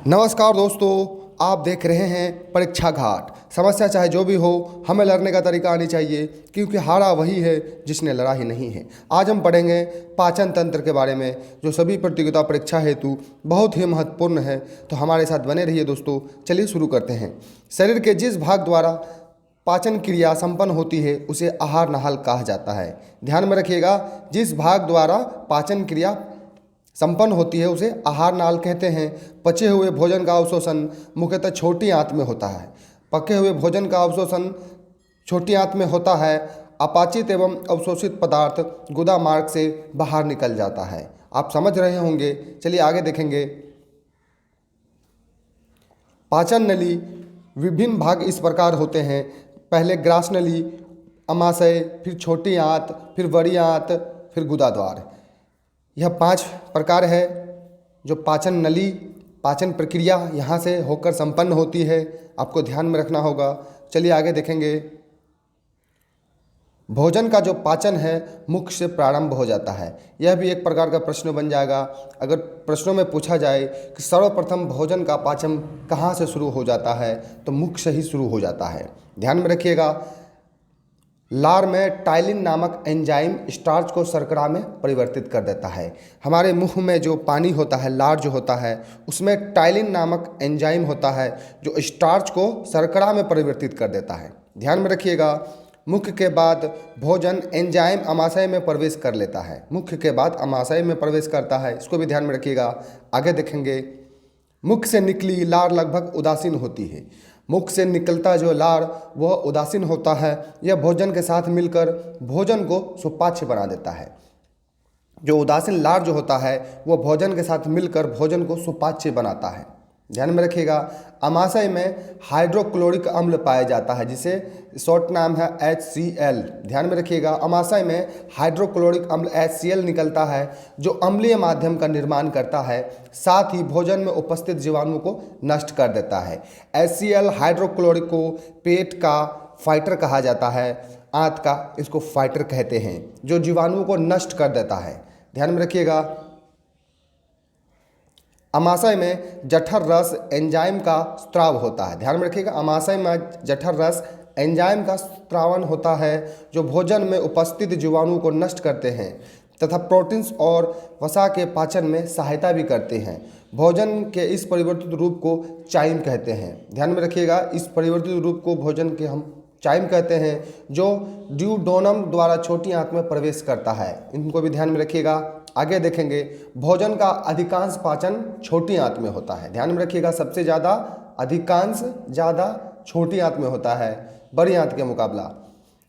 नमस्कार दोस्तों, आप देख रहे हैं परीक्षा घाट। समस्या चाहे जो भी हो, हमें लड़ने का तरीका आनी चाहिए, क्योंकि हारा वही है जिसने लड़ा ही नहीं है। आज हम पढ़ेंगे पाचन तंत्र के बारे में, जो सभी प्रतियोगिता परीक्षा हेतु बहुत ही महत्वपूर्ण है। तो हमारे साथ बने रहिए दोस्तों। चलिए शुरू करते हैं। शरीर के जिस भाग द्वारा पाचन क्रिया संपन्न होती है उसे आहार नाल कहा जाता है। ध्यान में रखिएगा, जिस भाग द्वारा पाचन क्रिया संपन्न होती है उसे आहार नाल कहते हैं। पचे हुए भोजन का अवशोषण मुख्यतः छोटी आंत में होता है। पके हुए भोजन का अवशोषण छोटी आंत में होता है। अपाचित एवं अवशोषित पदार्थ गुदा मार्ग से बाहर निकल जाता है। आप समझ रहे होंगे। चलिए आगे देखेंगे। पाचन नली विभिन्न भाग इस प्रकार होते हैं। पहले ग्रास नली, अमाशय, फिर छोटी आंत, फिर बड़ी आंत, फिर गुदाद्वार। यह 5 प्रकार है जो पाचन नली, पाचन प्रक्रिया यहाँ से होकर संपन्न होती है। आपको ध्यान में रखना होगा। चलिए आगे देखेंगे। भोजन का जो पाचन है मुख से प्रारंभ हो जाता है। यह भी एक प्रकार का प्रश्न बन जाएगा। अगर प्रश्नों में पूछा जाए कि सर्वप्रथम भोजन का पाचन कहाँ से शुरू हो जाता है, तो मुख से ही शुरू हो जाता है। ध्यान में रखिएगा। लार में टाइलिन नामक एंजाइम स्टार्च को शर्करा में परिवर्तित कर देता है। हमारे मुंह में जो पानी होता है, लार जो होता है, उसमें टाइलिन नामक एंजाइम होता है जो स्टार्च को शर्करा में परिवर्तित कर देता है। ध्यान में रखिएगा। मुख के बाद भोजन एंजाइम अमाशय में प्रवेश कर लेता है। मुख के बाद अमाशय में प्रवेश करता है, इसको भी ध्यान में रखिएगा। आगे देखेंगे। मुख से निकली लार लगभग उदासीन होती है। मुख से निकलता जो लार वह उदासीन होता है। यह भोजन के साथ मिलकर भोजन को सुपाच्य बना देता है। जो उदासीन लार जो होता है वह भोजन के साथ मिलकर भोजन को सुपाच्य बनाता है। ध्यान में रखिएगा। अमाशय में हाइड्रोक्लोरिक अम्ल पाया जाता है, जिसे शॉर्ट नाम है HCl। ध्यान में रखिएगा। अमाशय में हाइड्रोक्लोरिक अम्ल HCl निकलता है जो अम्लीय माध्यम का निर्माण करता है, साथ ही भोजन में उपस्थित जीवाणु को नष्ट कर देता है। HCl हाइड्रोक्लोरिक को पेट का फाइटर कहा जाता है। आंत का इसको फाइटर कहते हैं, जो जीवाणुओं को नष्ट कर देता है। ध्यान में रखिएगा। अमाशय में जठर रस एंजाइम का स्त्राव होता है। ध्यान में रखिएगा। अमाशय में जठर रस एंजाइम का स्त्रावन होता है जो भोजन में उपस्थित जीवाणुओं को नष्ट करते हैं तथा प्रोटीन्स और वसा के पाचन में सहायता भी करते हैं। भोजन के इस परिवर्तित रूप को चाइम कहते हैं। ध्यान में रखिएगा। इस परिवर्तित रूप को भोजन के हम चाइम कहते हैं, जो ड्यूडोनम द्वारा छोटी आंत में प्रवेश करता है। इनको भी ध्यान में रखिएगा। आगे देखेंगे। भोजन का अधिकांश पाचन छोटी आंत में होता है। ध्यान में रखिएगा। सबसे ज़्यादा अधिकांश ज़्यादा छोटी आंत में होता है बड़ी आंत के मुकाबला।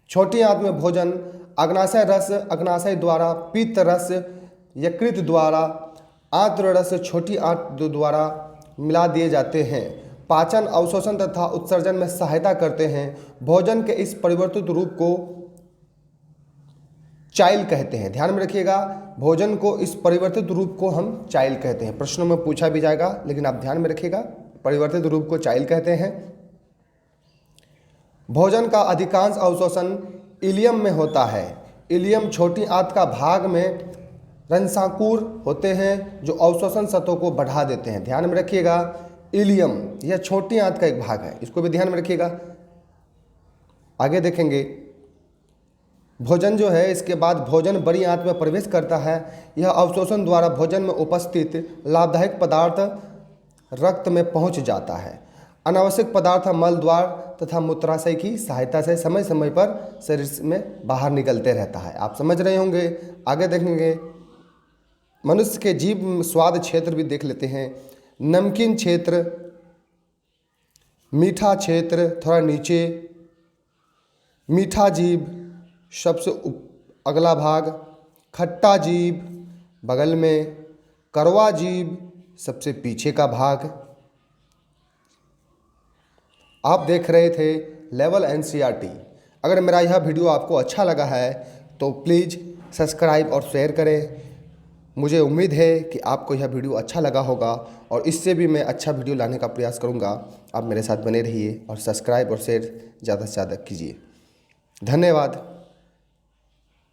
छोटी आंत में भोजन अग्नाशय रस अग्नाशय द्वारा, पित्त रस यकृत द्वारा, आंत्र रस छोटी आंत द्वारा मिला दिए जाते हैं। पाचन, अवशोषण तथा उत्सर्जन में सहायता करते हैं। भोजन के इस परिवर्तित रूप को चाइल कहते हैं। ध्यान में रखिएगा। भोजन को इस परिवर्तित रूप को हम चाइल कहते हैं। प्रश्नों में पूछा भी जाएगा, लेकिन आप ध्यान में रखिएगा। परिवर्तित रूप को चाइल कहते हैं। भोजन का अधिकांश अवशोषण इलियम में होता है। इलियम छोटी आंत का भाग में रंसाकूर होते हैं जो अवशोषण सतहों को बढ़ा देते हैं। ध्यान में रखिएगा। इलियम यह छोटी आंत का एक भाग है, इसको भी ध्यान में रखिएगा। आगे देखेंगे। भोजन जो है, इसके बाद भोजन बड़ी आंत में प्रवेश करता है। यह अवशोषण द्वारा भोजन में उपस्थित लाभदायक पदार्थ रक्त में पहुंच जाता है। अनावश्यक पदार्थ मल द्वार तथा मूत्राशय की सहायता से समय समय पर शरीर में बाहर निकलते रहता है। आप समझ रहे होंगे। आगे देखेंगे। मनुष्य के जीभ स्वाद क्षेत्र भी देख लेते हैं। नमकीन क्षेत्र, मीठा क्षेत्र थोड़ा नीचे, मीठा जीभ सबसे अगला भाग, खट्टा जीभ बगल में, कड़वा जीभ सबसे पीछे का भाग। आप देख रहे थे लेवल NCERT। अगर मेरा यह वीडियो आपको अच्छा लगा है तो प्लीज़ सब्सक्राइब और शेयर करें। मुझे उम्मीद है कि आपको यह वीडियो अच्छा लगा होगा और इससे भी मैं अच्छा वीडियो लाने का प्रयास करूंगा। आप मेरे साथ बने रहिए और सब्सक्राइब और शेयर ज़्यादा से ज़्यादा कीजिए। धन्यवाद।